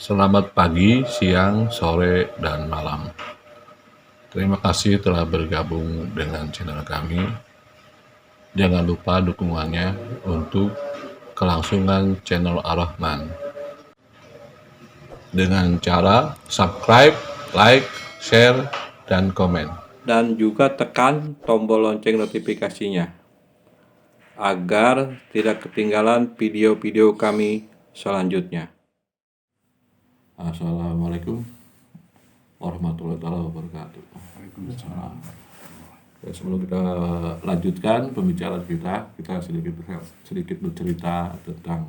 Selamat pagi, siang, sore, dan malam. Terima kasih telah bergabung dengan channel kami. Jangan lupa dukungannya untuk kelangsungan channel Ar-Rahman dengan cara subscribe, like, share, dan komen. Dan juga tekan tombol lonceng notifikasinya agar tidak ketinggalan video-video kami selanjutnya. Assalamualaikum warahmatullahi wabarakatuh. Waalaikumsalam. Sebelum kita lanjutkan pembicaraan kita sedikit bercerita tentang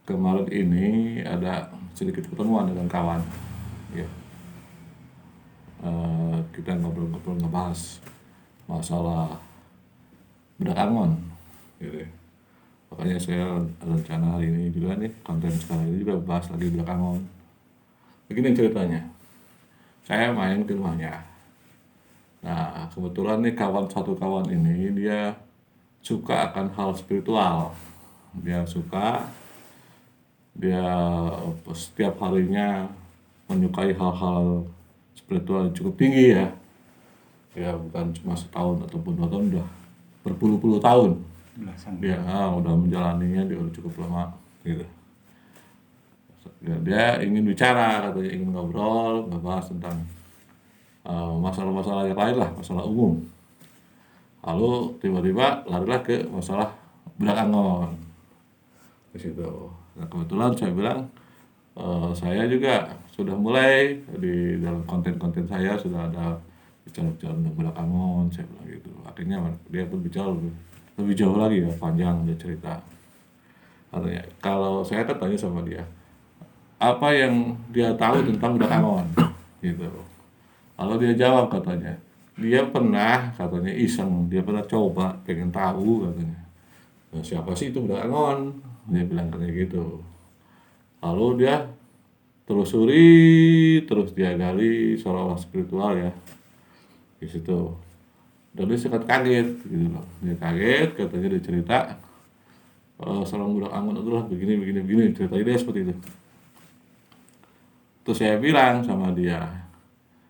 kemarin ini ada sedikit pertemuan dengan kawan. Ya. Kita ngobrol-ngobrol ngebahas masalah budak Angon gitu. Makanya saya rencana hari ini juga nih, konten sekarang ini juga bahas lagi budak Angon. Begini ceritanya, saya main ke rumahnya. Nah kebetulan nih satu kawan ini dia suka akan hal spiritual. Dia setiap harinya menyukai hal-hal spiritual yang cukup tinggi ya. Ya bukan cuma setahun ataupun 2 tahun, udah berpuluh-puluh tahun. Dia udah menjalaninya, dia udah cukup lama gitu. Dia ingin bicara, katanya ingin ngobrol, ngebahas tentang masalah-masalah yang lain lah, masalah umum. Lalu tiba-tiba larilah ke masalah budak Angon di situ. Nah kebetulan saya bilang saya juga sudah mulai di dalam konten-konten saya sudah ada bicara-bicara tentang budak Angon, saya bilang gitu. Akhirnya dia pun bicara lebih jauh lagi ya, panjang dia cerita. Artinya kalau saya kan tanya sama dia, apa yang dia tahu tentang budak Angon gitu. Lalu dia jawab katanya, dia pernah katanya iseng, dia pernah coba pengen tahu katanya. Nah, siapa sih itu budak Angon? Dia bilang katanya gitu. Lalu dia telusuri, terus dia gali seolah-olah spiritual ya di situ. Dan dia sangat kaget gitu loh. Dia kaget, katanya dia cerita seorang budak Angon adalah begini ceritanya dia seperti itu. Terus saya bilang sama dia,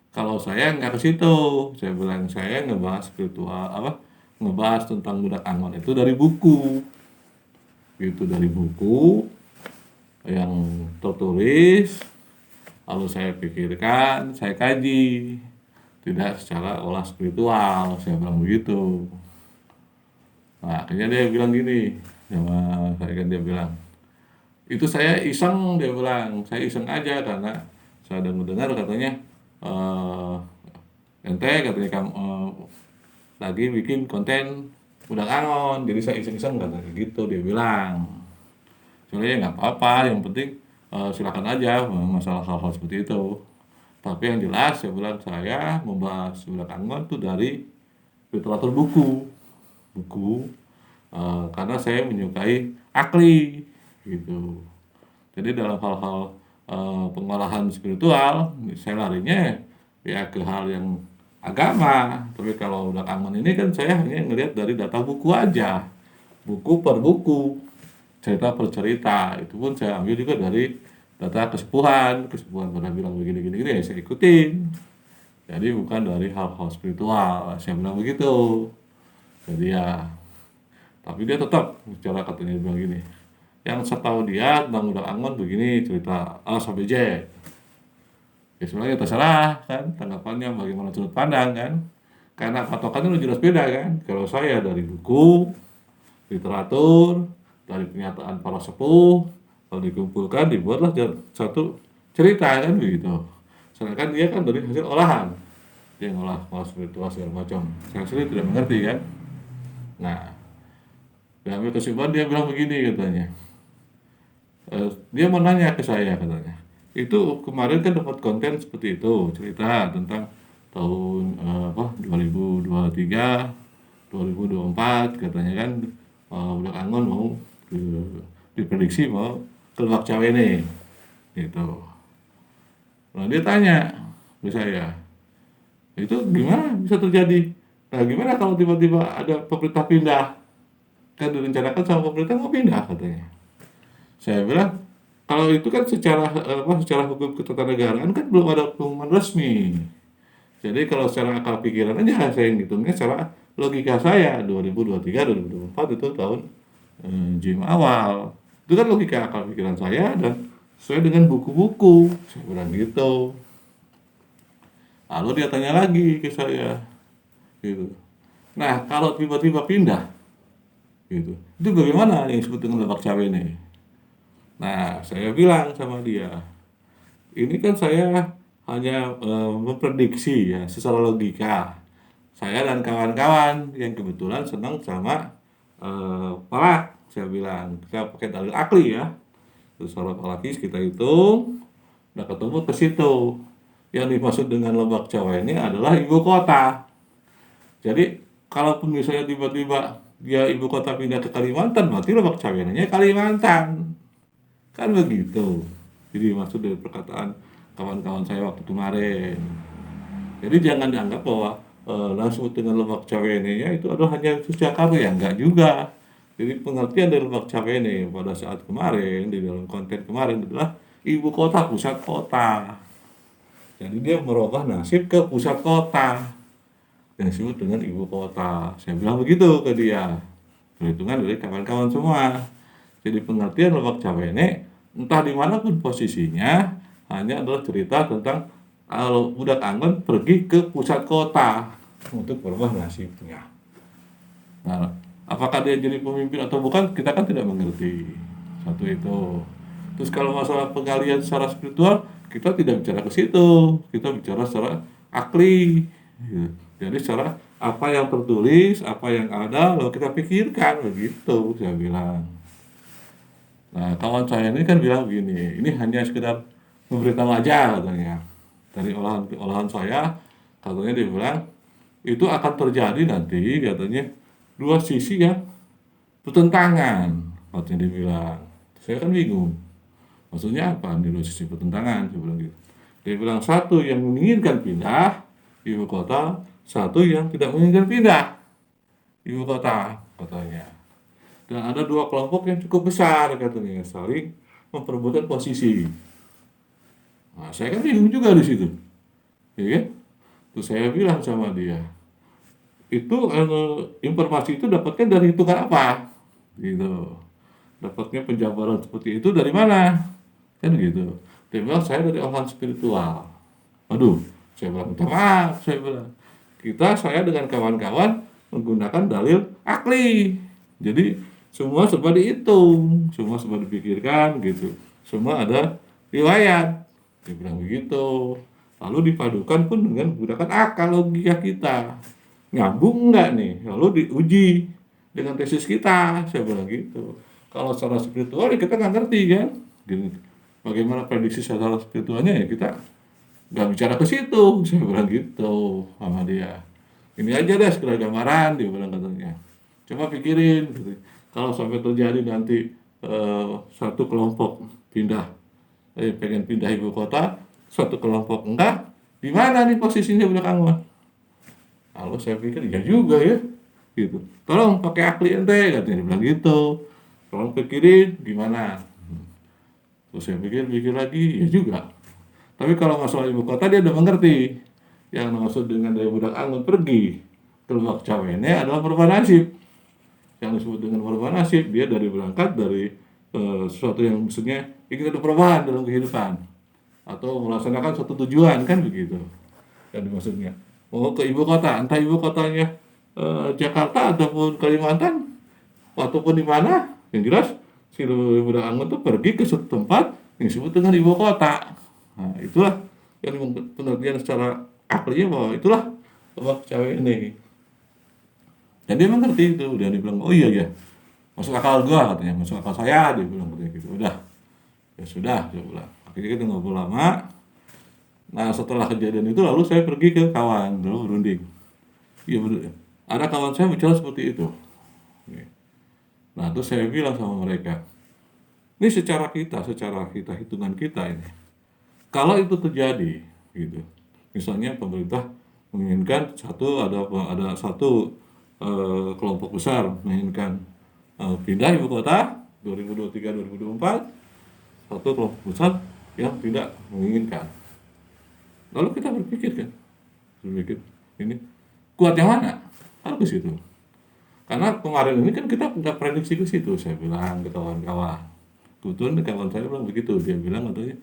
kalau saya nggak ke situ, saya bilang saya ngebahas spiritual ngebahas tentang budak Angon itu dari buku, gitu, dari buku yang tertulis. Lalu saya pikirkan, saya kaji, tidak secara olah spiritual, saya bilang begitu. Nah akhirnya dia bilang gini sama saya, kan dia bilang, itu saya iseng, dia bilang, saya iseng aja karena saya udah mendengar katanya ente katanya kamu lagi bikin konten budak Angon, jadi saya iseng-iseng katanya gitu, dia bilang. Sebenarnya nggak apa-apa, yang penting silakan aja masalah hal-hal seperti itu. Tapi yang jelas saya bilang, saya membahas budak Angon tuh dari literatur buku karena saya menyukai akli gitu. Jadi dalam hal-hal pengolahan spiritual, saya larinya ya ke hal yang agama. Tapi kalau budak Angon ini kan saya hanya ngelihat dari data buku aja, buku per buku, cerita per cerita. Itu pun saya ambil juga dari data kesepuhan pada bilang begini ya saya ikutin. Jadi bukan dari hal-hal spiritual, saya bilang begitu. Jadi ya, tapi dia tetap bicara, katanya bilang gini, yang setahu dia tentang budak Angon begini cerita A sampai Z. Ya sebenarnya terserah kan tanggapannya, bagaimana sudut pandang kan, karena patokannya udah jelas beda kan. Kalau saya dari buku, literatur, dari pernyataan para sepuh, lalu dikumpulkan dibuatlah satu cerita kan begitu. Sedangkan dia kan dari hasil olahan, dia ngolah spiritual segala macam, saya sendiri tidak mengerti kan. Nah diambil kesimpulan, dia bilang begini katanya, dia mau nanya ke saya katanya, itu kemarin kan dapat konten seperti itu, cerita tentang tahun 2023 2024 katanya kan, budak Angon mau diprediksi mau ke Lak Cawene gitu. Nah dia tanya ke saya, itu gimana bisa terjadi? Nah gimana kalau tiba-tiba ada pemerintah pindah? Kan direncanakan sama pemerintah mau pindah katanya. Saya bilang, kalau itu kan secara hukum ketatanegaraan kan belum ada pengumuman resmi. Jadi kalau secara akal pikiran aja saya ngitungnya secara logika saya 2023, 2024 itu tahun JIM awal. Itu kan logika akal pikiran saya dan sesuai dengan buku-buku. Saya bilang gitu. Lalu dia tanya lagi ke saya, gitu. Nah, kalau tiba-tiba pindah, gitu, itu bagaimana yang disebut dengan lebak cawe ini? Nah, saya bilang sama dia, ini kan saya hanya memprediksi ya secara logika. Saya dan kawan-kawan yang kebetulan senang sama palak, saya bilang kita pakai dalil akli ya. Terus kalau palakis kita hitung, udah ketemu ke situ. Yang dimaksud dengan Lebak Jawa ini adalah ibu kota. Jadi kalaupun misalnya tiba-tiba dia ibu kota pindah ke Kalimantan, berarti Lebak Jawa-nya Kalimantan. Kan begitu. Jadi maksud dari perkataan kawan-kawan saya waktu kemarin. Jadi jangan dianggap bahwa langsung dengan Lebak Cawene itu adalah hanya khusus Jakarta, ya enggak juga. Jadi pengertian dari Lebak Cawene pada saat kemarin di dalam konten kemarin adalah ibu kota, pusat kota. Jadi dia merubah nasib ke pusat kota yang disebut dengan ibu kota. Saya bilang begitu ke dia. Perhitungan dari kawan-kawan semua. Jadi pengertian Lebak Cawene entah dimanapun posisinya hanya adalah cerita tentang kalau budak Anggon pergi ke pusat kota untuk berubah nasibnya. Nah, apakah dia jadi pemimpin atau bukan, kita kan tidak mengerti. Satu itu. Terus kalau masalah penggalian secara spiritual, kita tidak bicara ke situ. Kita bicara secara akli. Jadi secara apa yang tertulis, apa yang ada, lalu kita pikirkan, begitu saya bilang. Nah, kawan saya ini kan bilang begini, ini hanya sekedar memberitahu aja katanya. Dari olahan saya, katanya dia bilang, itu akan terjadi nanti katanya dua sisi yang bertentangan, katanya dia bilang. Saya kan bingung, maksudnya apa nih dua sisi bertentangan, saya bilang gitu. Dia bilang satu yang menginginkan pindah ibu kota, satu yang tidak menginginkan pindah ibu kota, katanya. Dan ada dua kelompok yang cukup besar katanya saling memperebutkan posisi. Nah, saya kan bingung juga di situ, ya kan? Terus saya bilang sama dia, itu informasi itu dapatnya dari hitungan apa, gitu. Dapatnya penjabaran seperti itu dari mana, kan gitu. Dia bilang saya dari olahan spiritual. Aduh, saya bilang minta maaf, saya bilang saya dengan kawan-kawan menggunakan dalil akli. Jadi semua serba dihitung, semua serba dipikirkan gitu. Semua ada riwayat. Dia bilang begitu. Lalu dipadukan pun dengan menggunakan akal logika kita. Nyambung enggak nih? Lalu diuji dengan tesis kita. Saya bilang gitu. Kalau secara spiritual ya kita nggak ngerti kan. Gini, bagaimana prediksi secara spiritualnya ya kita nggak bicara ke situ. Saya bilang gitu sama dia. Ini aja deh sekedar gambaran, dia bilang katanya. Coba pikirin gitu. Kalau sampai terjadi nanti satu kelompok pengen pindah ibu kota, satu kelompok enggak, di mana nih posisinya budak Anggon? Lalu saya pikir ya juga ya, gitu. Tolong pakai akli ente, katanya dia bilang gitu. Tolong pikirin gimana. Terus saya pikir lagi, ya juga. Tapi kalau masalah ibu kota dia udah mengerti. Yang maksud dengan dari budak Anggon pergi ke Lebak Cawene adalah berubah nasib. Yang disebut dengan berubah nasib, dia berangkat dari sesuatu yang maksudnya ingin ada perubahan dalam kehidupan atau melaksanakan suatu tujuan, kan begitu yang dimaksudnya. Mau ke ibu kota, entah ibu kotanya Jakarta ataupun Kalimantan ataupun di mana, yang jelas si budak Anggon tuh pergi ke suatu tempat yang disebut dengan ibu kota. Nah, itulah yang pengertian secara aklinya bahwa itulah Lebak Cawene. Dan dia mengerti itu, dan dia bilang, oh iya ya, masuk akal gua katanya, masuk akal saya, dia bilang katanya gitu. Udah, ya sudah, dia bilang. Akhirnya kita ngobrol lama. Nah setelah kejadian itu lalu saya pergi ke kawan, lalu berunding. Iya benar, ada kawan saya bicara seperti itu. Nah terus saya bilang sama mereka, ini secara hitungan kita ini, kalau itu terjadi, gitu, misalnya pemerintah menginginkan ada satu kelompok besar menginginkan pindah ibu kota 2023-2024, satu kelompok besar yang tidak menginginkan. Lalu kita berpikir ini kuat yang mana? Harus ke situ. Karena kemarin ini kan kita nggak prediksi ke situ, saya bilang ke kawan-kawan. Kebetulan kawan saya bilang begitu, dia bilang katanya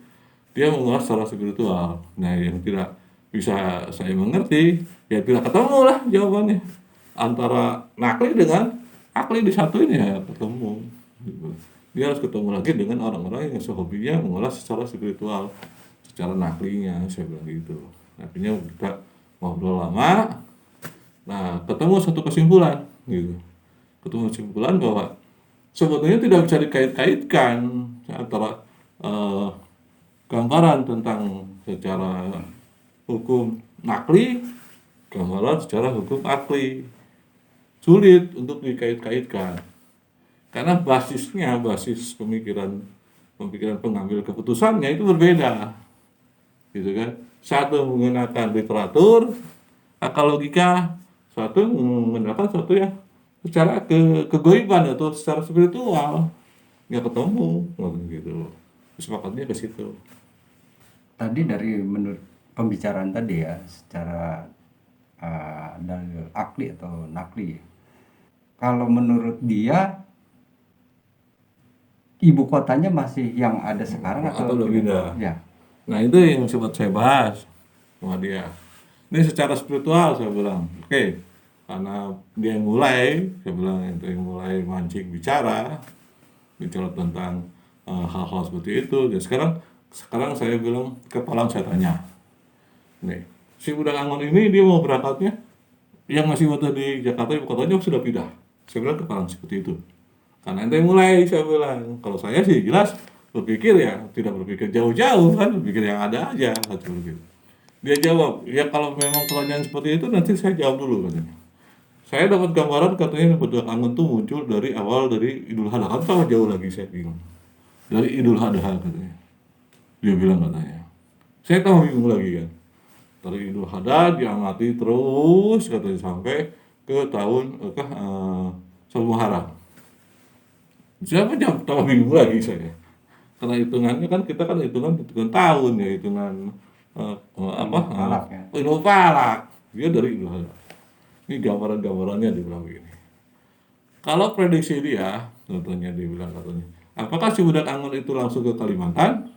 dia mengulas secara spiritual. Nah, yang tidak bisa saya mengerti, ya tidak ketemu lah jawabannya. Antara nakli dengan akli disatuin ya ketemu. Gitu. Dia harus ketemu lagi dengan orang-orang yang sehobinya mengulas secara spiritual, secara naklinya, saya bilang gitu. Akhirnya kita ngobrol lama, nah ketemu satu kesimpulan gitu. Ketemu kesimpulan bahwa sebetulnya tidak bisa dikait-kaitkan antara gambaran tentang secara hukum nakli, gambaran secara hukum akli. Sulit untuk dikait-kaitkan. Karena basis pemikiran pengambil keputusannya itu berbeda. Gitu kan. Satu menggunakan literatur, akal logika, satu menggunakan satu yang secara kegoiban atau secara spiritual. Nggak ketemu gitu. Sepakatnya ke situ. Tadi dari menurut pembicaraan tadi ya, secara dalil akli atau nakli. Kalau menurut dia ibu kotanya masih yang ada sekarang atau udah pindah? Ya. Nah, itu yang sempat saya bahas sama dia. Ini secara spiritual saya bilang, oke, karena dia yang mulai, saya bilang itu yang mulai mancing bicara tentang hal-hal seperti itu. Dan sekarang saya bilang ke Palang, saya tanya, nih, si Budak Angon ini dia mau berangkatnya, yang masih waktu di Jakarta ibu kotanya sudah pindah. Saya bilang ke Palang seperti itu. Karena ente mulai, saya bilang, kalau saya sih jelas berpikir ya, tidak berpikir jauh-jauh kan, berpikir yang ada aja, gitu. Dia jawab, ya kalau memang pertanyaan seperti itu nanti saya jawab dulu katanya. Saya dapat gambaran katanya Budak Angon itu muncul dari awal dari Idul Adha, kan sama jauh lagi saya bingung. Dari Idul Adha katanya. Dia bilang katanya. Saya tahu bingung lagi kan. Dari Idul Adha diamati terus katanya sampai ke tahun Sal Muharram. Siapa jam tahu bingung lagi saya. Karena hitungannya kan kita kan hitungan tahun ya, hitungan Falak ya. Ilmu falak. Dia dari Idul Adha. Ini gambaran-gambarannya dibilang begini. Kalau prediksi dia, contohnya dibilang katanya, apakah si Budak Angon itu langsung ke Kalimantan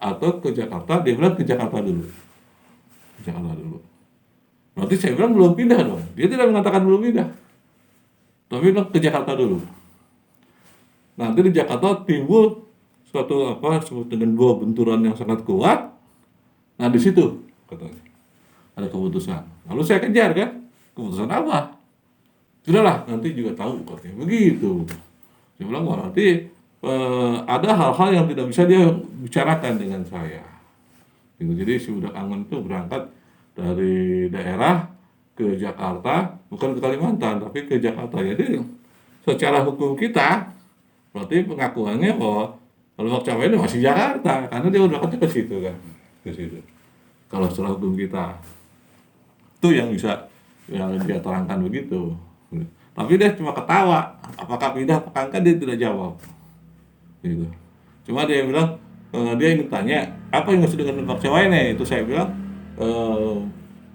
atau ke Jakarta? Dia bilang ke Jakarta dulu. Jakarta dulu. Berarti saya bilang belum pindah dong. Dia tidak mengatakan belum pindah. Tapi bilang ke Jakarta dulu. Nanti di Jakarta timbul suatu dengan dua benturan yang sangat kuat. Nah di situ katanya ada keputusan. Lalu saya kejar kan, keputusan apa? Sudahlah, nanti juga tahu katanya begitu. Saya bilang berarti ada hal-hal yang tidak bisa dia bicarakan dengan saya. Gitu. Jadi si Budak Angon itu berangkat dari daerah ke Jakarta, bukan ke Kalimantan, tapi ke Jakarta. Jadi secara hukum kita, berarti pengakuannya bahwa Lebak Cawai ini masih Jakarta, karena dia udah ke situ kan, ke situ. Kalau secara hukum kita, itu yang bisa yang dia terangkan begitu. Tapi dia cuma ketawa, apakah pindah apakah enggak dia tidak jawab. Gitu. Cuma dia bilang dia ingin tanya apa yang maksud dengan Lebak Cawai ini. Itu saya bilang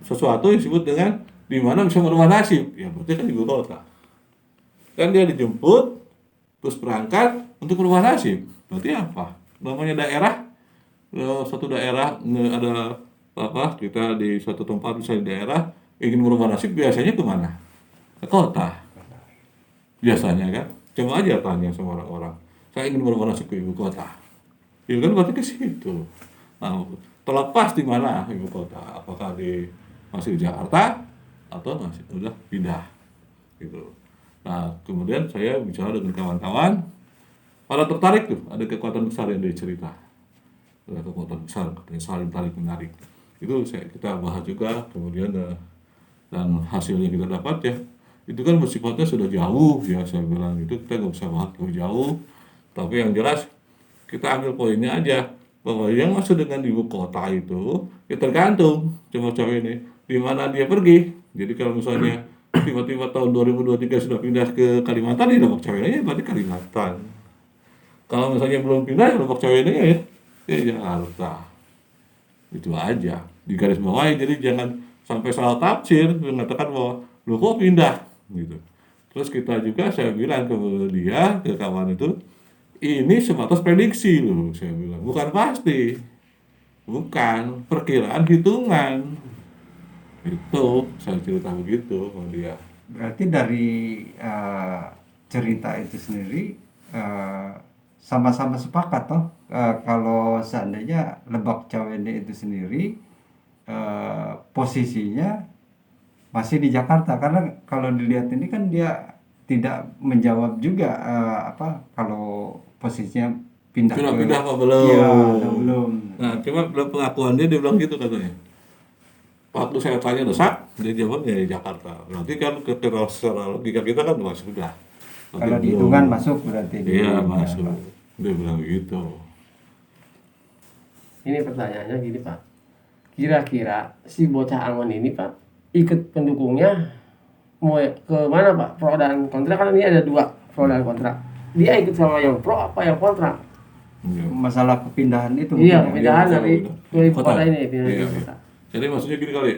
sesuatu yang disebut dengan di mana bisa merubah nasib. Ya berarti kan ibu kota. Kan dia dijemput terus berangkat untuk merubah nasib. Berarti apa? Namanya daerah, suatu daerah ada kita di suatu tempat misalnya di daerah ingin merubah nasib biasanya kemana? Ke kota. Biasanya kan. Coba aja tanya sama orang-orang. Saya ingin merubah nasib ke ibu kota. Ya kan berarti ke situ. Nah, terlepas di mana ibu kota, apakah masih di Jakarta atau masih udah pindah gitu. Nah, kemudian saya bicara dengan kawan-kawan, pada tertarik tuh, ada kekuatan besar yang dia cerita. Ada kekuatan besar, katanya saling tarik menarik. Itu kita bahas juga, kemudian dan hasilnya kita dapat ya, itu kan bersifatnya sudah jauh ya, saya bilang itu kita nggak bisa bahas jauh, tapi yang jelas kita ambil poinnya aja, bahwa yang masuk dengan ibu kota itu ya tergantung cowok-cowok ini di mana dia pergi. Jadi kalau misalnya tiba-tiba tahun 2023 sudah pindah ke Kalimantan, ya Lebak Cawai aja berarti Kalimantan. Kalau misalnya belum pindah ya Lebak Cawene ya Jakarta. Itu aja. Di garis bawahi, jadi jangan sampai salah tafsir mengatakan bahwa lu kok pindah gitu. Terus kita juga saya bilang ke dia, ke kawan itu, ini sebatas prediksi loh, saya bilang. Bukan pasti. Bukan, perkiraan hitungan. Itu saya cerita begitu sama dia. Berarti dari cerita itu sendiri sama-sama sepakat toh kalau seandainya Lebak Cawene itu sendiri posisinya masih di Jakarta, karena kalau dilihat ini kan dia tidak menjawab juga kalau posisinya pindah Sudah ke pindah apa belum? Iya, belum. Nah, cuma dalam pengakuan dia bilang gitu katanya. Waktu saya tanya desak, dia jawabnya di Jakarta. Berarti kan secara logika kita kan wah sudah. Tapi Kalau belum. dihitungan masuk berarti Iya, di- masuk. Dia bilang gitu. Ini pertanyaannya gini Pak, kira-kira si bocah Angon ini Pak ikut pendukungnya mau ke mana Pak? Pro dan kontra, kan ini ada dua, pro dan kontra. Dia ikut sama yang pro apa yang kontra? Iya. masalah perpindahan itu Iya, mungkin ya. pindahan Iya, dari iya. ibu kota ini, pindahan Iya. ibu kota. Jadi maksudnya gini kali,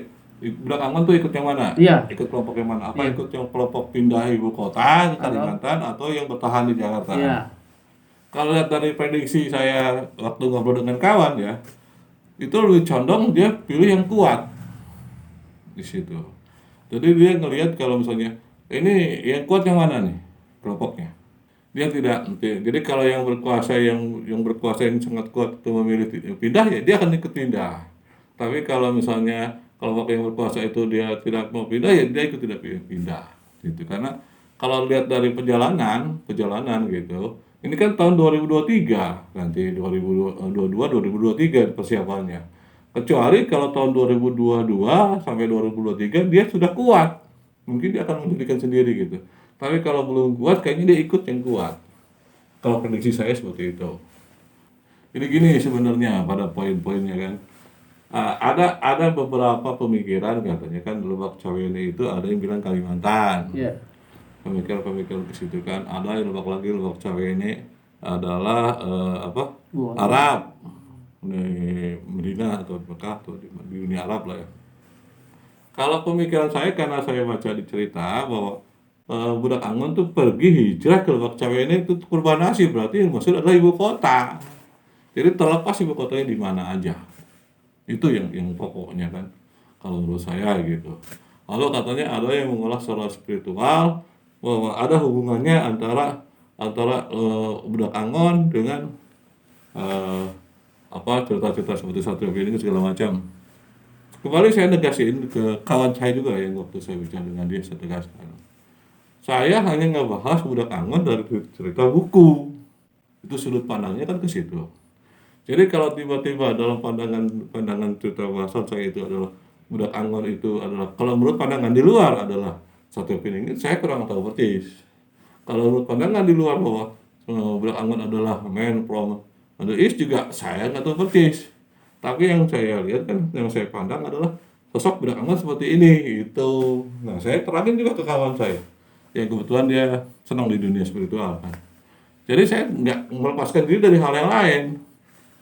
Budak Angon tuh ikut yang mana? Iya. Ikut kelompok yang mana? Apa Iya. ikut yang kelompok pindah ibu kota ke Kalimantan atau yang bertahan di Jakarta? Iya. Kalau lihat dari prediksi saya waktu ngobrol dengan kawan ya, itu lebih condong dia pilih yang kuat di situ. Jadi dia ngelihat kalau misalnya ini yang kuat yang mana nih kelompoknya. Dia tidak. Jadi kalau yang berkuasa yang berkuasa yang sangat kuat itu memilih pindah ya dia akan ikut pindah. Tapi kalau misalnya kelompok yang berkuasa itu dia tidak mau pindah ya dia ikut tidak pindah gitu. Karena kalau lihat dari perjalanan gitu, ini kan tahun 2023 nanti 2023 persiapannya. Kecuali kalau tahun 2022 sampai 2023 dia sudah kuat, mungkin dia akan mendirikan sendiri gitu. Tapi kalau belum kuat kayaknya dia ikut yang kuat. Kalau prediksi saya seperti itu. Jadi gini sebenarnya pada poin-poinnya kan. Ada beberapa pemikiran katanya kan Lebak Cawene itu ada yang bilang Kalimantan. Iya. Pemikiran ke situ kan. Ada yang Lebak Cawene adalah Gua. Arab. Di Medina atau Mekah atau di dunia Arab lah ya. Kalau pemikiran saya karena saya baca di cerita bahwa Budak Angon tuh pergi hijrah ke Lebak Cawene itu kurban nasib, berarti yang maksud adalah ibu kota. Jadi terlepas ibu kotanya di mana aja. Itu yang pokoknya kan. Kalau menurut saya gitu. Lalu katanya ada yang mengolah secara spiritual bahwa ada hubungannya antara Budak Angon dengan cerita-cerita seperti Satrio Pining segala macam. Kembali saya negasin ke kawan saya juga yang waktu saya bicara dengan dia, saya tegaskan. Saya hanya ngebahas Budak Angon dari cerita buku. Itu sudut pandangnya kan ke situ. Jadi kalau tiba-tiba dalam pandangan cerita bahasan saya itu adalah Budak Angon itu adalah, kalau menurut pandangan di luar adalah Satrio Pining, saya kurang tahu persis. Kalau menurut pandangan di luar bahwa Budak Angon adalah man from the east juga saya nggak tahu persis. Tapi yang saya lihat kan, yang saya pandang adalah sosok Budak Angon seperti ini itu. Nah saya terangin juga ke kawan saya yang kebetulan dia senang di dunia spiritual kan. Jadi saya nggak melepaskan diri dari hal yang lain.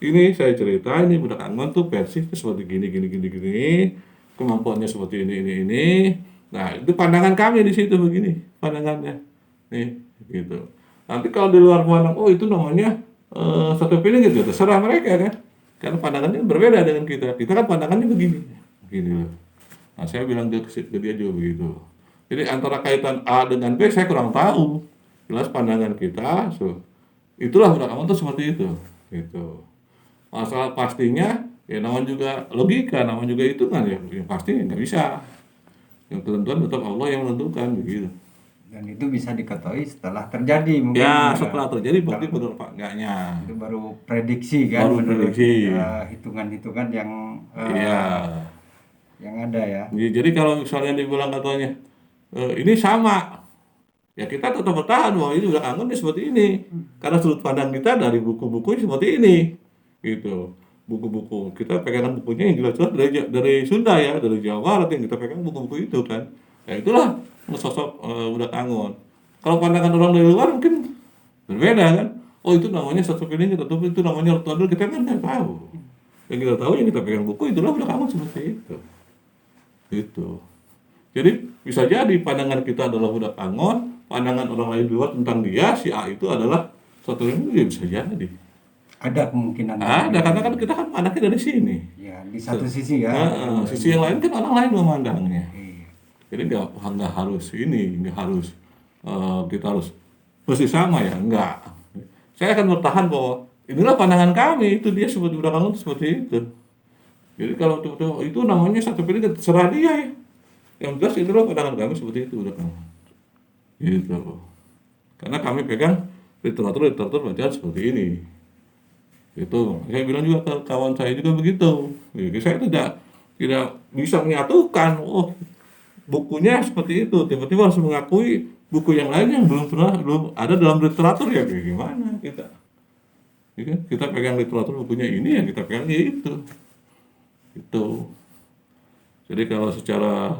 Ini saya cerita, ini Budak Angon tuh versi seperti gini, kemampuannya seperti ini. Nah itu pandangan kami di situ begini, pandangannya, nih gitu. Nanti kalau di luar pandang, oh itu namanya satu pilih gitu, terserah mereka kan, karena pandangannya berbeda dengan kita. Kita kan pandangannya begini loh. Nah saya bilang ke dia juga begitu. Jadi antara kaitan A dengan B saya kurang tahu. Jelas pandangan kita, itulah Budak Angon tuh seperti itu, gitu. Masalah pastinya ya namanya juga logika, namanya juga hitungan ya, yang pasti nggak bisa. Yang ketentuan tetap Allah yang menentukan begitu. Dan itu bisa diketahui setelah terjadi mungkin. Ya setelah terjadi berarti benar pak enggaknya. Itu baru prediksi kan, Baru menurut prediksi. hitungan-hitungan yang Iya. yang ada ya. Jadi kalau misalnya dibilang katanya ini sama, ya kita tetap bertahan bahwa ini Budak Angon seperti ini. Karena sudut pandang kita dari buku-buku seperti ini, gitu. Buku-buku kita pegangan bukunya yang jelas-jelas dari Sunda ya, dari Jawa Barat yang kita pegang buku-buku itu kan. Ya itulah sosok Budak Angon. Kalau pandangan orang dari luar mungkin berbeda kan. oh itu namanya satu feeling, itu namanya Ratu Adil, kita kan nggak tahu. Yang kita tahu yang kita pegang buku itulah budak Angon seperti itu. Itu. Jadi bisa jadi pandangan kita adalah budak Angon, pandangan orang lain di luar tentang dia, si A itu adalah satu feeling, ya bisa jadi. Ada kemungkinan. Ada, karena kan kita kan anaknya dari sini. Ya, di satu sisi ya. Sisi yang lain kan orang lain memandangnya. Iya. Jadi nggak harus ini, nggak harus kita harus persis sama ya, enggak. Saya akan bertahan bahwa inilah pandangan kami, itu dia seperti budak Angon seperti itu. Jadi kalau itu namanya satu pilih terserah dia ya. Yang jelas itulah pandangan kami seperti itu budak Angon. Gitu. Karena kami pegang literatur bacaan seperti ini. Itu saya bilang juga ke kawan saya juga begitu. Jadi saya tidak bisa menyatukan. Oh, bukunya seperti itu. Tiba-tiba harus mengakui buku yang lain yang belum ada dalam literatur ya kayak gimana kita. Ya, kita pegang literatur bukunya ini yang kita pegang itu. Itu. Jadi kalau secara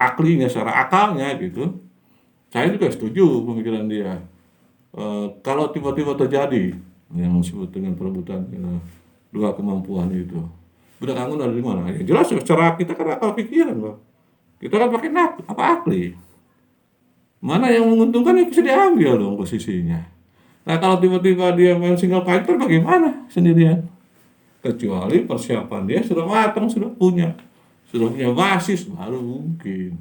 aklinya, secara akalnya gitu, saya juga setuju pemikiran dia. Kalau tiba-tiba terjadi yang disebut dengan perebutan dua kemampuan itu, budak Angon ada di mana? Ya jelas secara kita kan akal pikiran, Bang. Kita kan pakai akli. Mana yang menguntungkan yang bisa diambil dong posisinya. Nah kalau tiba-tiba dia main single fighter bagaimana sendirian? Kecuali persiapan dia sudah matang, sudah punya basis, baru mungkin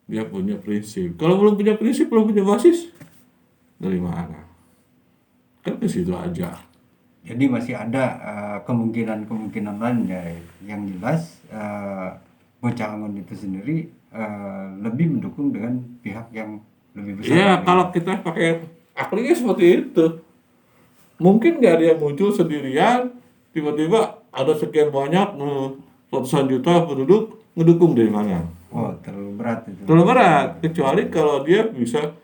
dia punya prinsip. Kalau belum punya prinsip, belum punya basis, dari mana? Kan ke situ aja. Jadi masih ada kemungkinan lain ya. Yang jelas bocah Angon itu sendiri lebih mendukung dengan pihak yang lebih besar. Iya, kalau kita pakai aklinya seperti itu, mungkin nggak ada yang muncul sendirian, tiba-tiba ada sekian banyak ratusan juta penduduk ngedukung dari mana? Oh, terlalu berat itu. Terlalu berat, kecuali kalau dia bisa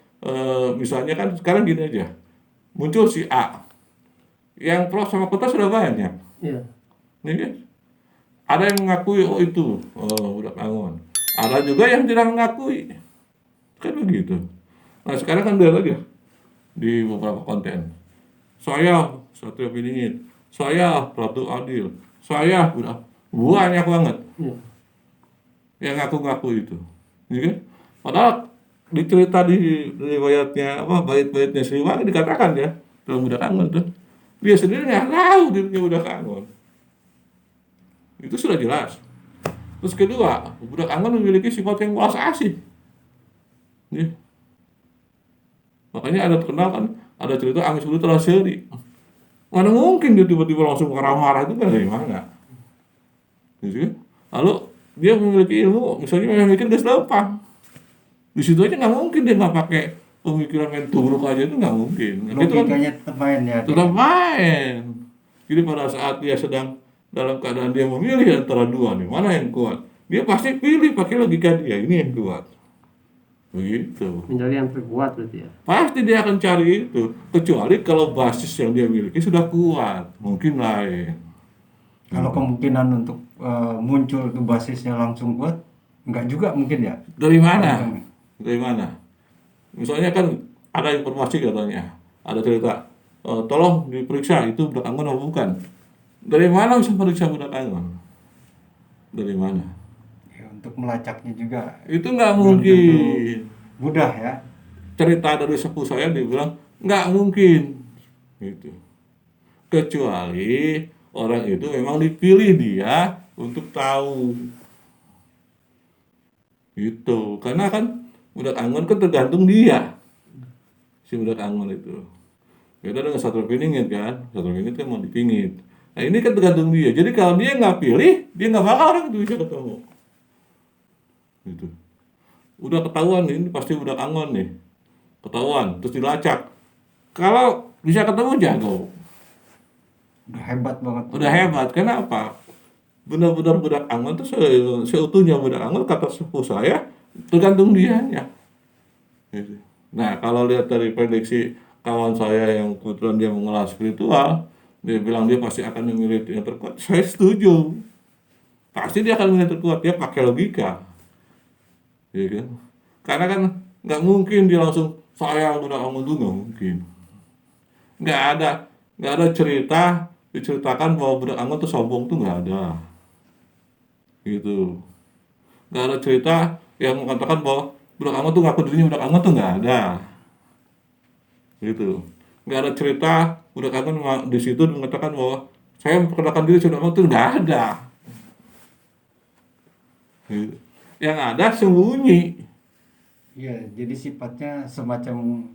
misalnya kan sekarang gini aja, muncul si A yang pro sama kota sudah banyak. Iya. Nih kan? Ada yang mengakui budak Angon. Ada juga yang tidak mengakui. Kan begitu. Nah sekarang kan dia lagi di beberapa konten. Saya Satrio Piningit, saya Ratu Adil, saya banyak banget yang ngaku-ngaku itu. Ya kan? Padahal dicerita di riwayatnya bait-baitnya Sriwangi dikatakan ya dalam budak Angon tuh dia sendiri nggak tahu dirinya budak Angon. Itu sudah jelas. Terus kedua, budak Angon memiliki sifat yang welas asih. Ya. Makanya ada terkenal kan, ada cerita Angis Bulu Teraseri. Mana mungkin dia tiba-tiba langsung marah-marah itu kan dari mana? Gitu kan? Lalu dia memiliki ilmu, misalnya memiliki gas lempang. Di situ aja nggak mungkin dia nggak pakai pemikiran main turuk aja, itu nggak mungkin. Logikanya tetap main ya. Tetap main. Jadi pada saat dia sedang dalam keadaan dia memilih antara dua nih, mana yang kuat? Dia pasti pilih pakai logika dia, ini yang kuat. Begitu. Mencari yang terkuat berarti ya. Pasti dia akan cari itu, kecuali kalau basis yang dia miliki sudah kuat, mungkin lain. Kalau kemungkinan untuk muncul ke basisnya langsung kuat, enggak juga mungkin ya. Dari mana? Dari mana? Misalnya kan ada informasi katanya, ada cerita, tolong diperiksa itu budak Angon atau bukan. Dari mana bisa periksa budak Angon? Dari mana? Ya, untuk melacaknya juga Itu nggak mungkin. mudah ya. Cerita dari sepupu saya dibilang nggak mungkin. Gitu. Kecuali orang itu memang dipilih dia untuk tahu. Gitu. Karena kan budak Angon kan tergantung dia. Si budak Angon itu. Beda dengan Satrio Piningit kan. Satrio Piningit kan mau dipingit. Nah ini kan tergantung dia. Jadi kalau dia nggak pilih, dia nggak bakal orang itu bisa ketemu. Gitu. Udah ketahuan ini pasti budak Angon nih. Ketahuan, terus dilacak. Kalau bisa ketemu jago. Udah hebat banget. Udah hebat. Kenapa? Benar-benar budak Angon tuh seutuhnya budak Angon kata sepupu saya tergantung dianya. Gitu. Nah kalau lihat dari prediksi kawan saya yang kebetulan dia mengelola spiritual, dia bilang dia pasti akan memilih yang terkuat. Saya setuju. Pasti dia akan memilih terkuat. Dia pakai logika. Ya kan? Karena kan nggak mungkin dia langsung saya budak Angon tuh nggak mungkin. Nggak ada, nggak ada cerita diceritakan bahwa budak Angon tuh sombong tuh nggak ada, gitu. Nggak ada cerita yang mengatakan bahwa budak Angon tuh ngaku dirinya budak Angon tuh nggak ada, gitu. Nggak ada cerita budak Angon di situ mengatakan bahwa saya memperkenalkan diri sudah Angon tuh nggak ada, gitu. Yang ada sembunyi. Iya, jadi sifatnya semacam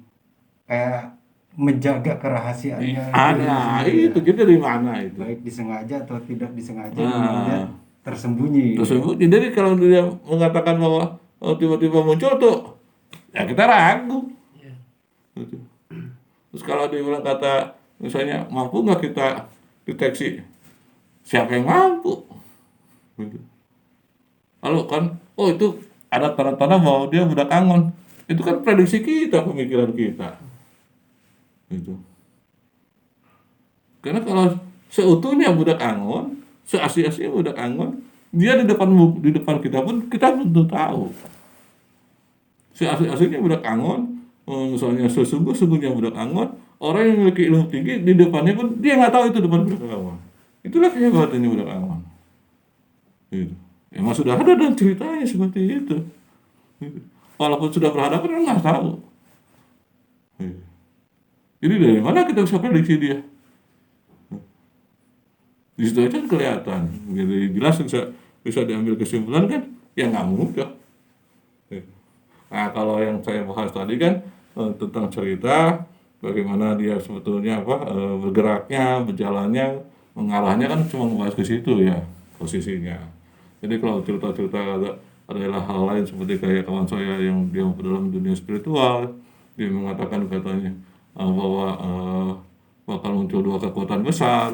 kayak menjaga kerahasiaannya Ada sendiri itu, ya. jadi dari mana itu? Baik disengaja atau tidak disengaja, Nah. memang dia tersembunyi. Tersebut, jadi kalau dia mengatakan bahwa tiba-tiba muncul tuh, ya kita ragu. Gitu. Terus kalau dia bilang kata, misalnya mampu nggak kita deteksi? Siapa yang mampu? Gitu. Lalu kan, oh itu ada tanda-tanda bahwa dia budak Angon. Itu kan prediksi kita, pemikiran kita. Gitu. Karena kalau seutuhnya budak Angon, seasli-aslinya budak Angon, dia di depan kita pun kita belum tahu. Seasli-aslinya budak Angon, misalnya sesungguh-sungguhnya budak Angon, orang yang memiliki ilmu tinggi di depannya pun dia nggak tahu itu depan budak Angon. Itulah kehebatannya budak Angon. Gitu. Emang sudah ada dan ceritanya seperti itu. Gitu. Walaupun sudah berhadapan kan nggak tahu. Gitu. Jadi dari mana kita bisa prediksi dia? Di situ aja kelihatan. Jadi jelas bisa diambil kesimpulan kan? Ya nggak mudah. Nah kalau yang saya bahas tadi kan tentang cerita bagaimana dia sebetulnya bergeraknya, berjalannya, mengarahnya kan cuma membahas ke situ ya posisinya. Jadi kalau cerita-cerita adalah hal lain seperti kayak kawan saya yang dia dalam dunia spiritual, dia mengatakan katanya bahwa bakal muncul dua kekuatan besar.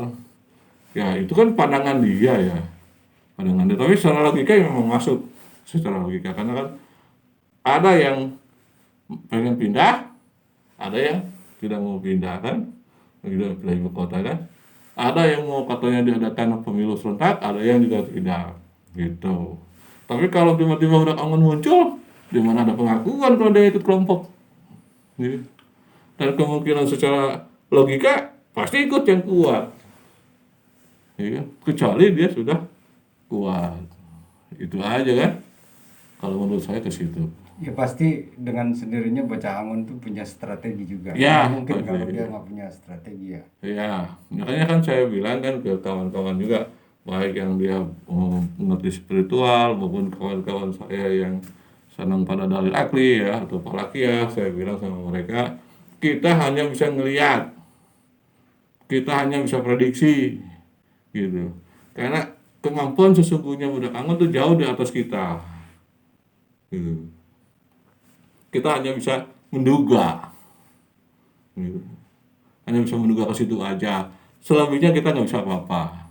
Ya itu kan pandangan dia ya, pandangan dia. Tapi secara logika memang masuk secara logika karena kan ada yang pengen pindah, ada yang tidak mau pindah kan, tidak pindah ibu kota kan. Ada yang mau katanya diadakan pemilu serentak, ada yang juga tidak, gitu. Tapi kalau tiba-tiba budak Angon muncul, di mana ada pengakuan kalau dia ikut kelompok, gitu. Dan kemungkinan secara logika pasti ikut yang kuat, ya kan? Kecuali dia sudah kuat, itu aja kan. Kalau menurut saya ke situ. Ya pasti dengan sendirinya bocah Angon tuh punya strategi juga. Ya, Nggak mungkin pasti. kalau dia nggak punya strategi ya. Ya, makanya kan saya bilang kan ke kawan-kawan juga, baik yang dia mengerti spiritual maupun kawan-kawan saya yang senang pada dalil akli ya atau palakia, saya bilang sama mereka, kita hanya bisa ngelihat, kita hanya bisa prediksi, gitu. Karena kemampuan sesungguhnya budak Angon itu jauh di atas kita, gitu. Kita hanya bisa menduga, gitu. Hanya bisa menduga ke situ aja. Selebihnya kita nggak bisa apa-apa.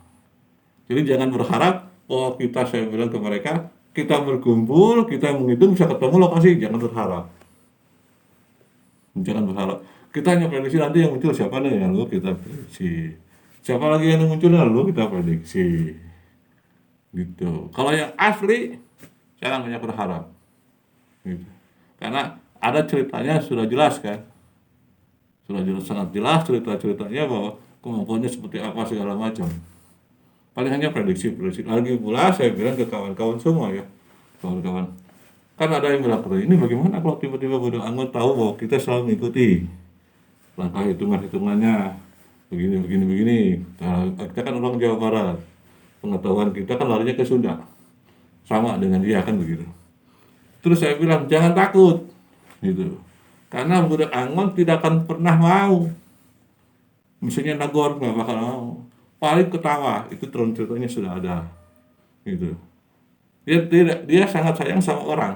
Jadi jangan berharap, oh kita, saya bilang ke mereka, kita berkumpul, kita menghitung bisa ketemu lokasi. Jangan berharap. Jangan berharap. Kita hanya prediksi nanti yang muncul siapa nih, lalu kita prediksi. Siapa lagi yang muncul, lalu kita prediksi. Gitu. Kalau yang asli, jangan banyak berharap. Gitu. Karena ada ceritanya sudah jelas kan. Sudah jelas, sangat jelas cerita-ceritanya bahwa kemampuannya seperti apa segala macam. Paling hanya prediksi. Lagi pula saya bilang ke kawan-kawan semua ya, kawan-kawan. Kan ada yang bilang, ini bagaimana kalau tiba-tiba budak Angon tahu bahwa kita selalu mengikuti langkah hitungannya, begini. Nah, kita kan orang Jawa Barat, pengetahuan kita kan larinya ke Sunda, sama dengan dia kan begitu. Terus saya bilang jangan takut, gitu. Karena budak Angon tidak akan pernah mau. Misalnya Nagor nggak bakal mau. Paling ketawa, itu turun ceritanya sudah ada, gitu. Dia sangat sayang sama orang,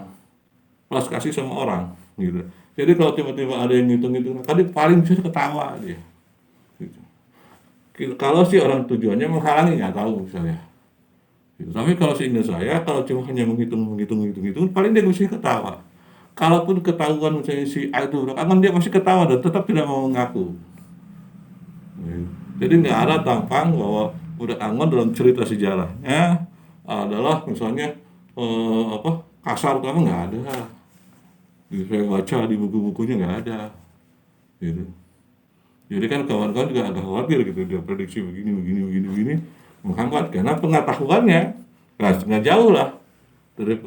belas kasih sama orang, gitu. Jadi kalau tiba-tiba ada yang ngitung-ngitung, tadi paling bisa ketawa dia, gitu. Kalau si orang tujuannya menghalangi nggak tahu misalnya, gitu. Tapi kalau seingat saya, kalau cuma hanya menghitung, paling dia bisa ketawa. Kalaupun ketahuan misalnya si A itu akan dia pasti ketawa dan tetap tidak mau mengaku. Gitu. Jadi nggak ada tampang bahwa budak Angon dalam cerita sejarahnya adalah misalnya kasar, kamu nggak ada. Saya baca di buku-bukunya nggak ada, gitu. Jadi kan kawan-kawan juga agak khawatir gitu, dia prediksi begini, menghambat karena pengetahuannya nggak jauh lah dari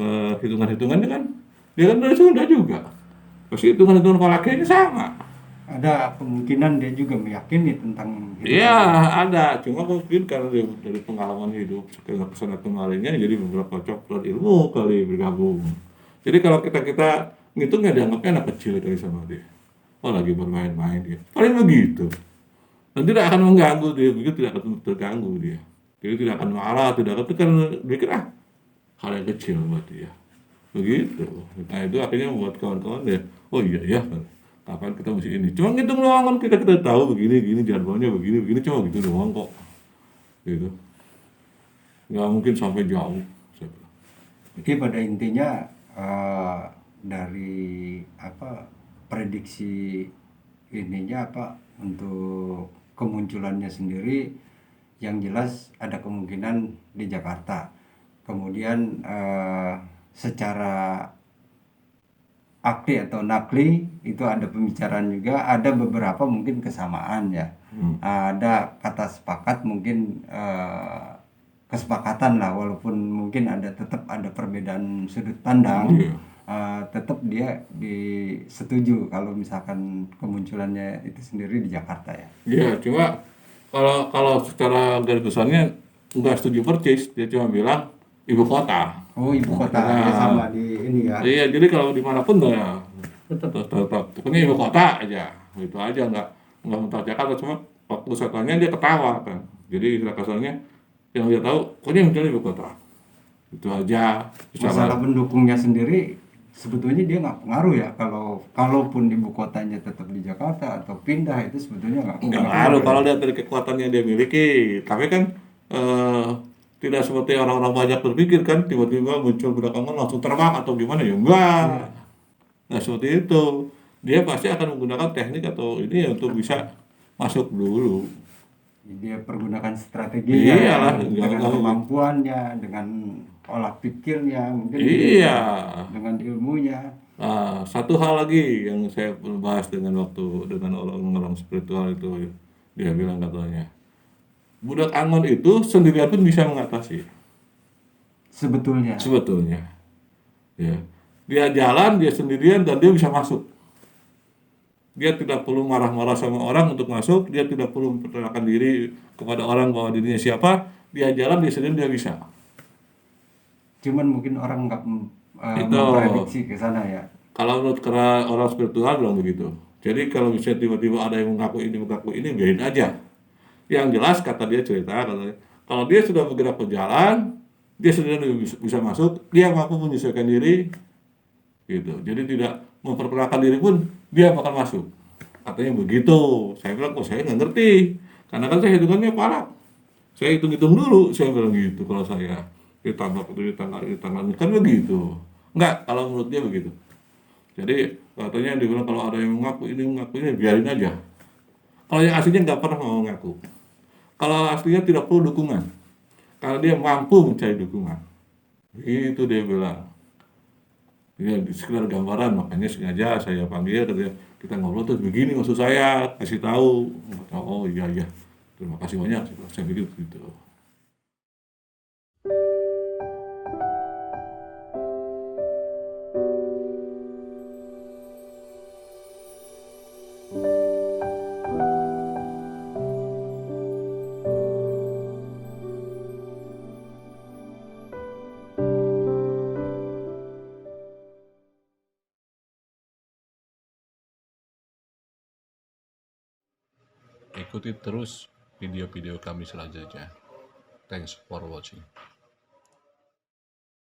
hitungan-hitungannya kan, dia kan dari Sunda juga, pasti hitungan-hitungan falakiyahnya sama. Ada kemungkinan dia juga meyakini tentang Iya hidup. ada, cuma mungkin karena dari pengalaman hidup kesana kemarinnya jadi beberapa coklat ilmu kali bergabung. Jadi kalau kita ngitungnya dianggapnya anak kecil kali sama dia. Oh lagi bermain-main dia. Paling begitu. Dan tidak akan mengganggu dia, begitu tidak akan terganggu dia. Jadi tidak akan marah, tidak akan tekan, dia kira hal yang kecil buat dia. Begitu. Nah itu akhirnya membuat kawan-kawan ya, oh iya ya, kapan kita mesti ini. Cuma ngitung doang kan kita tahu begini jadwalnya begini cuma gitu doang kok. Gitu. Nggak mungkin sampai jauh. Saya bilang. Jadi pada intinya dari apa prediksi ininya apa untuk kemunculannya sendiri, yang jelas ada kemungkinan di Jakarta. Kemudian secara akli atau nakli itu ada pembicaraan juga, ada beberapa mungkin kesamaan ya. Ada kata sepakat mungkin kesepakatan lah, walaupun mungkin tetap ada perbedaan sudut pandang. Iya. Tetap dia disetuju kalau misalkan kemunculannya itu sendiri di Jakarta ya. Iya, cuma kalau secara garis besarnya nggak setuju persis, dia cuma bilang ibu kota. Oh, ibu kota Nah, ya, sama di ini ya. Iya, jadi kalau dimanapun ya tetap pokoknya ibu kota aja, itu aja nggak mental Jakarta. Cuma waktu saya tanya dia ketawa kan, jadi istilah kasarnya yang dia tahu, pokoknya misalnya ibu kota, itu aja. Masalah pendukungnya sendiri sebetulnya dia nggak pengaruh ya, kalaupun ibu kotanya tetap di Jakarta atau pindah itu sebetulnya nggak Nggak pengaruh ngaruh ya. kalau lihat dari kekuatan yang dia miliki, tapi kan tidak seperti orang-orang banyak berpikir kan, tiba-tiba muncul belakangan langsung terbang atau gimana ya enggak. Nah seperti itu, dia pasti akan menggunakan teknik atau ini ya untuk bisa masuk dulu. Dia pergunakan strateginya Iyalah, dengan nggak- kemampuannya, dengan olah pikirnya, mungkin Iya. dengan ilmunya. Nah, satu hal lagi yang saya bahas dengan orang-orang spiritual itu, dia bilang katanya, budak Angon itu sendirian pun bisa mengatasi. Sebetulnya Sebetulnya, ya. Dia jalan, dia sendirian dan dia bisa masuk. Dia tidak perlu marah-marah sama orang untuk masuk, dia tidak perlu memperkenalkan diri kepada orang bahwa dirinya siapa, dia jalan, dia sendiri, dia bisa. cuman mungkin orang nggak Itu. memprediksi ke sana ya. Kalau menurut orang spiritual bilang begitu. Jadi kalau misalnya tiba-tiba ada yang mengaku ini, biarin aja. Yang jelas kata dia cerita, katanya, kalau dia sudah bergerak berjalan, dia sendiri bisa masuk, dia mampu menyesuaikan diri, gitu. Jadi tidak memperkenalkan diri pun dia bakal masuk. Katanya begitu. Saya bilang, kok saya nggak ngerti, karena kan saya hitungannya parah. Saya hitung-hitung dulu, saya bilang gitu. Kalau saya ditambah kan begitu. Enggak, kalau menurut dia begitu. Jadi katanya dia bilang kalau ada yang mengaku ini, biarin aja. Kalau yang aslinya nggak pernah mau mengaku. Kalau aslinya tidak perlu dukungan, karena dia mampu mencari dukungan. Itu dia bilang. Ya, sekedar gambaran, makanya sengaja saya panggil, katanya, kita ngobrol tuh begini maksud saya, kasih tahu. Oh iya, terima kasih banyak, saya pikir gitu. Ikuti terus video-video kami selanjutnya. Thanks for watching.